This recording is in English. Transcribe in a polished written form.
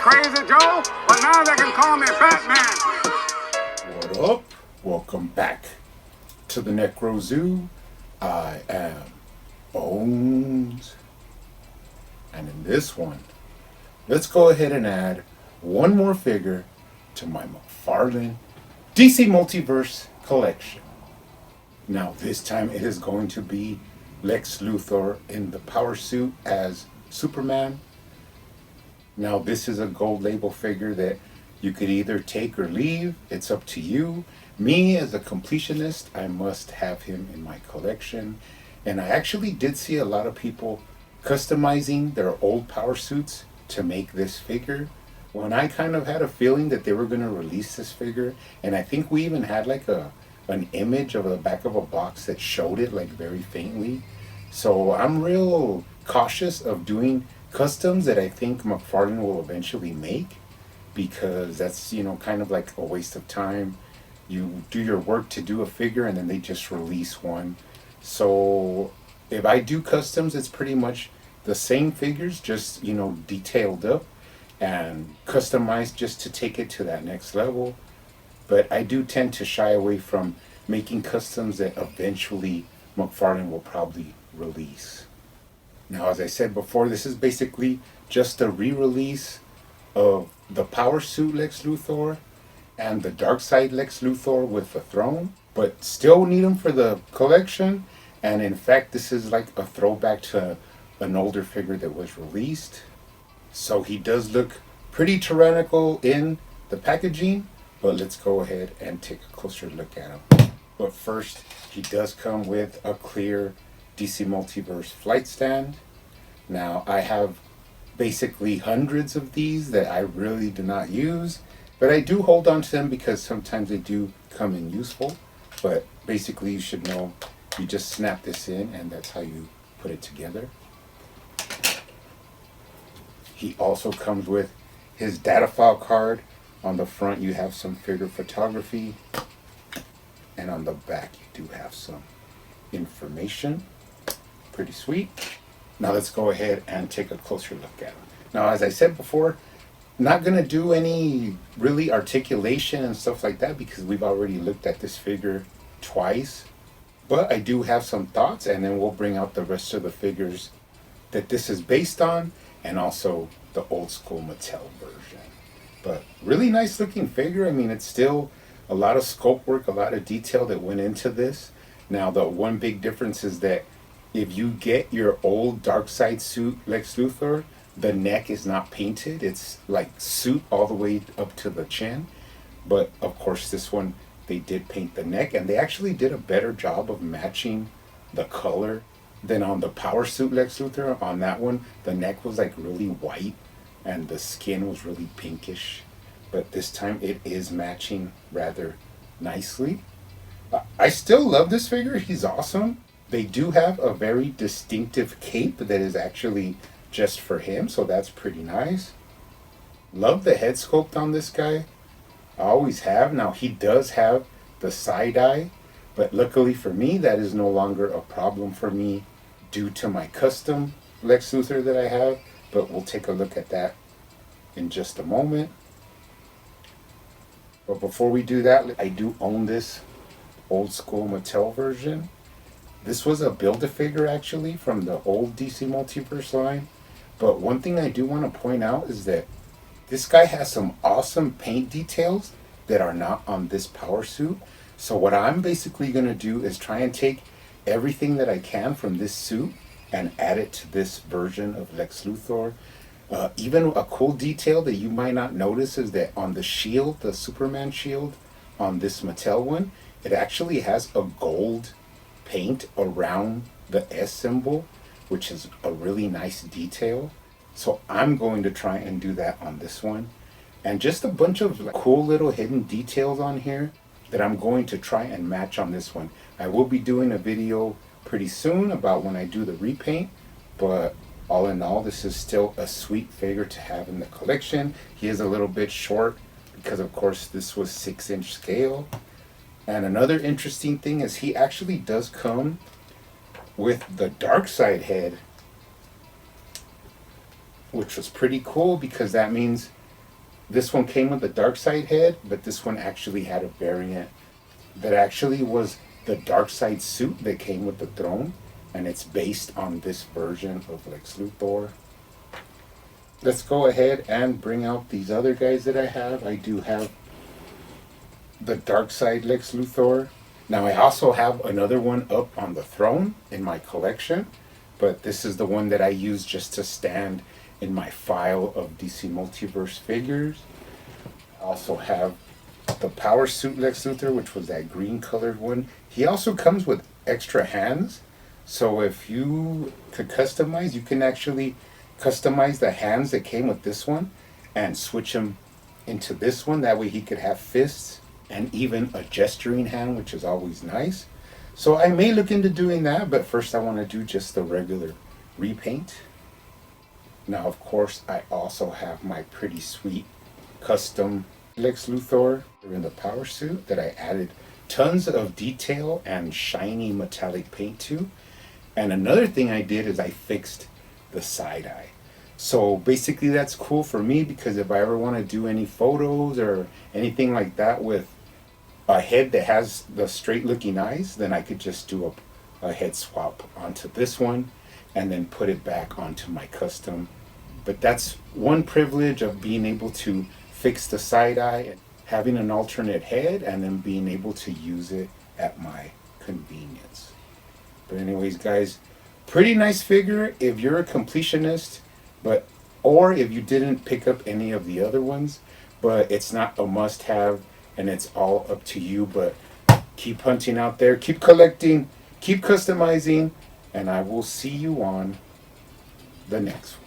Crazy Joe, but now they can call me Batman. What up? Welcome back to the Necro Zoo. I am Bones. And in this one, let's go ahead and add one more figure to my McFarlane DC Multiverse collection. Now this time it is going to be Lex Luthor in the power suit as Superman. Now this is a gold label figure that you could either take or leave. It's up to you. Me as a completionist, I must have him in my collection. And I actually did see a lot of people customizing their old power suits to make this figure. When I kind of had a feeling that they were going to release this figure, and I think we even had like an image of the back of a box that showed it like very faintly. So I'm real cautious of doing customs that I think McFarlane will eventually make, because that's, kind of like a waste of time. You do your work to do a figure and then they just release one. So if I do customs, it's pretty much the same figures, just, detailed up and customized just to take it to that next level. But I do tend to shy away from making customs that eventually McFarlane will probably release. Now, as I said before, this is basically just a re-release of the Power Suit Lex Luthor and the Dark Side Lex Luthor with the throne, but still need them for the collection. And in fact, this is like a throwback to an older figure that was released. So he does look pretty tyrannical in the packaging, but let's go ahead and take a closer look at him. But first, he does come with a clear DC Multiverse flight stand. Now, I have basically hundreds of these that I really do not use, but I do hold on to them because sometimes they do come in useful. But basically, you should know, you just snap this in and that's how you put it together. He also comes with his data file card. On the front you have some figure photography, and on the back you do have some information. Pretty sweet. Now let's go ahead and take a closer look at him. Now, as I said before, not going to do any really articulation and stuff like that because we've already looked at this figure twice. But I do have some thoughts, and then we'll bring out the rest of the figures that this is based on, and also the old school Mattel version. But really nice looking figure. I mean, it's still a lot of sculpt work, a lot of detail that went into this. Now, the one big difference is that if you get your old Dark Side suit Lex Luthor, the neck is not painted. It's like suit all the way up to the chin. But of course, this one, they did paint the neck, and they actually did a better job of matching the color than on the Power Suit Lex Luthor. On that one, the neck was like really white and the skin was really pinkish. But this time it is matching rather nicely. I still love this figure. He's awesome. They do have a very distinctive cape that is actually just for him, so that's pretty nice. Love the head sculpt on this guy. I always have. Now, he does have the side eye, but luckily for me, that is no longer a problem for me due to my custom Lex Luthor that I have, but we'll take a look at that in just a moment. But before we do that, I do own this old school Mattel version. This was a Build-A-Figure actually from the old DC Multiverse line. But one thing I do want to point out is that this guy has some awesome paint details that are not on this power suit. So what I'm basically going to do is try and take everything that I can from this suit and add it to this version of Lex Luthor. Even a cool detail that you might not notice is that on the shield, the Superman shield on this Mattel one, it actually has a gold paint around the S symbol, which is a really nice detail. So I'm going to try and do that on this one. And just a bunch of cool little hidden details on here that I'm going to try and match on this one. I will be doing a video pretty soon about when I do the repaint, but all in all, this is still a sweet figure to have in the collection. He is a little bit short because of course this was 6-inch scale. And another interesting thing is he actually does come with the dark side head, which was pretty cool because that means This one came with the dark side head, but this one actually had a variant that actually was the dark side suit that came with the throne, and it's based on this version of Lex Luthor. Let's go ahead and bring out these other guys that I have. I do have the dark side Lex Luthor. Now I also have another one up on the throne in my collection, but this is the one that I use just to stand in my file of DC Multiverse figures. I also have the Power Suit Lex Luthor, which was that green colored one. He also comes with extra hands, so if you could customize, you can actually customize the hands that came with this one and switch them into this one. That way he could have fists and even a gesturing hand, which is always nice. So I may look into doing that, but first I want to do just the regular repaint. Now, of course, I also have my pretty sweet custom Lex Luthor in the power suit that I added tons of detail and shiny metallic paint to. And another thing I did is I fixed the side eye. So basically that's cool for me, because if I ever want to do any photos or anything like that with a head that has the straight looking eyes, then I could just do a head swap onto this one and then put it back onto my custom. But that's one privilege of being able to fix the side eye, having an alternate head, and then being able to use it at my convenience. But anyways, guys, pretty nice figure if you're a completionist, or if you didn't pick up any of the other ones, but it's not a must-have, and it's all up to you. But keep hunting out there, keep collecting, keep customizing, and I will see you on the next one.